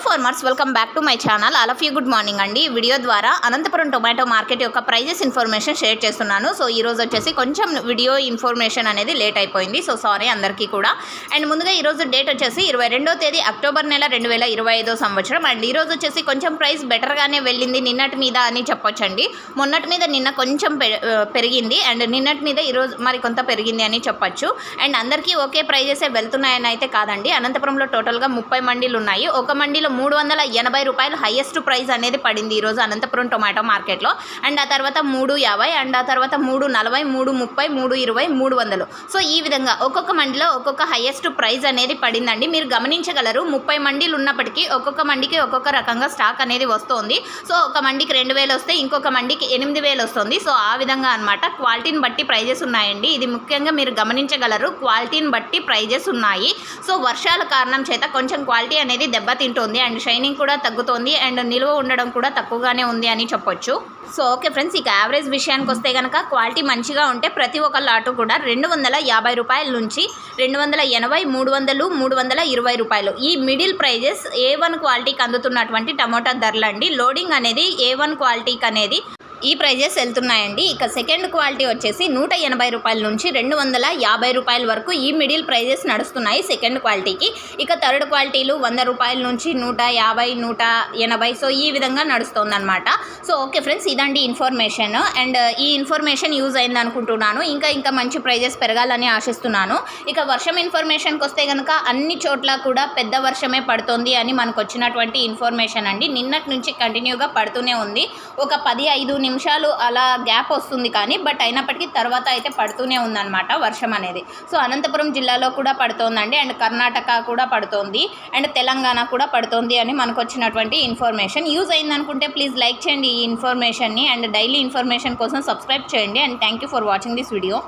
Farmers welcome back to my channel. All of you good morning అండి. ఈ video ద్వారా Anantapuram tomato market యొక్క prices information share చేస్తున్నాను. So ఈరోజు వచ్చేసి కొంచెం వీడియో ఇన్ఫర్మేషన్ అనేది లేట్ అయిపోయింది. సో సారీ అందరికీ కూడా. అండ్ ముందుగా ఈరోజు డేట్ వచ్చేసి 22వ తేదీ అక్టోబర్ నెల 2025 సంవత్సరం. అండ్ ఈరోజు వచ్చేసి కొంచెం ప్రైస్ బెటర్గానే వెళ్ళింది నిన్నటి మీద అని చెప్పొచ్చండి. మొన్నటి మీద నిన్న కొంచెం పెరిగింది అండ్ నిన్నటి మీద ఈరోజు మరి కొంత పెరిగింది అని చెప్పొచ్చు. అండ్ అందరికీ ఒకే ప్రైజెసే వెళ్తున్నాయని అయితే కాదండి. అనంతపురంలో టోటల్గా 30 మండీలు ఉన్నాయి. ఒక మండీలో 380 రూపాయలు హైయెస్ట్ ప్రైస్ అనేది పడింది ఈరోజు అనంతపురం టొమాటో మార్కెట్లో. అండ్ ఆ తర్వాత 350 అండ్ ఆ తర్వాత 340, 330, 320, 300. సో ఈ విధంగా ఒక్కొక్క మండీలో ఒక్కొక్క హైయెస్ట్ ప్రైస్ అనేది పడిందండి. మీరు గమనించగలరు 30 మండీలు ఉన్నప్పటికీ ఒక్కొక్క మండికి ఒక్కొక్క రకంగా స్టాక్ అనేది వస్తుంది. సో ఒక మండికి 2000 వస్తే ఇంకొక మండికి 8000 వస్తుంది. సో ఆ విధంగా అనమాట క్వాలిటీని బట్టి ప్రైజెస్ ఉన్నాయండి. ఇది ముఖ్యంగా మీరు గమనించగలరు, క్వాలిటీని బట్టి ప్రైజెస్ ఉన్నాయి. సో వర్షాల కారణం చేత కొంచెం క్వాలిటీ అనేది దెబ్బతింటుంది అండ్ షైనింగ్ కూడా తగ్గుతోంది అండ్ నిల్వ ఉండడం కూడా తక్కువగానే ఉంది అని చెప్పొచ్చు. సో ఓకే ఫ్రెండ్స్, ఇక యావరేజ్ విషయానికి వస్తే కనుక క్వాలిటీ మంచిగా ఉంటే ప్రతి ఒక్క లాటు కూడా 250 రూపాయల నుంచి 280, 300, 320 రూపాయలు ఈ మిడిల్ ప్రైజెస్ A1 క్వాలిటీకి అందుతున్నటువంటి టమోటా ధరలు అండి. లోడింగ్ అనేది A1 క్వాలిటీకి అనేది ఈ ప్రైజెస్ వెళ్తున్నాయండి. ఇక సెకండ్ క్వాలిటీ వచ్చేసి 180 రూపాయల నుంచి 250 రూపాయల వరకు ఈ మిడిల్ ప్రైజెస్ నడుస్తున్నాయి సెకండ్ క్వాలిటీకి. ఇక థర్డ్ క్వాలిటీలు 100 రూపాయల నుంచి 150, 180 సో ఈ విధంగా నడుస్తుందన్నమాట. సో ఓకే ఫ్రెండ్స్, ఇదండి ఇన్ఫర్మేషన్. అండ్ ఈ ఇన్ఫర్మేషన్ యూజ్ అయింది అనుకుంటున్నాను. ఇంకా మంచి ప్రైజెస్ పెరగాలని ఆశిస్తున్నాను. ఇక వర్షం ఇన్ఫర్మేషన్కి వస్తే కనుక అన్ని చోట్ల కూడా పెద్ద వర్షమే పడుతుంది అని మనకు వచ్చినటువంటి ఇన్ఫర్మేషన్ అండి. నిన్నటి నుంచి కంటిన్యూగా పడుతూనే ఉంది. ఒక 15 నిమిషాలు అలా గ్యాప్ వస్తుంది కానీ బట్ అయినప్పటికీ తర్వాత అయితే పడుతూనే ఉందన్నమాట వర్షం అనేది. సో అనంతపురం జిల్లాలో కూడా పడుతోందండి అండ్ కర్ణాటక కూడా పడుతోంది అండ్ తెలంగాణ కూడా పడుతోంది అని మనకు వచ్చినటువంటి ఇన్ఫర్మేషన్. యూజ్ అయింది అనుకుంటే ప్లీజ్ లైక్ చేయండి ఈ ఇన్ఫర్మేషన్ని అండ్ డైలీ ఇన్ఫర్మేషన్ కోసం సబ్స్క్రైబ్ చేయండి. And thank you for watching this video.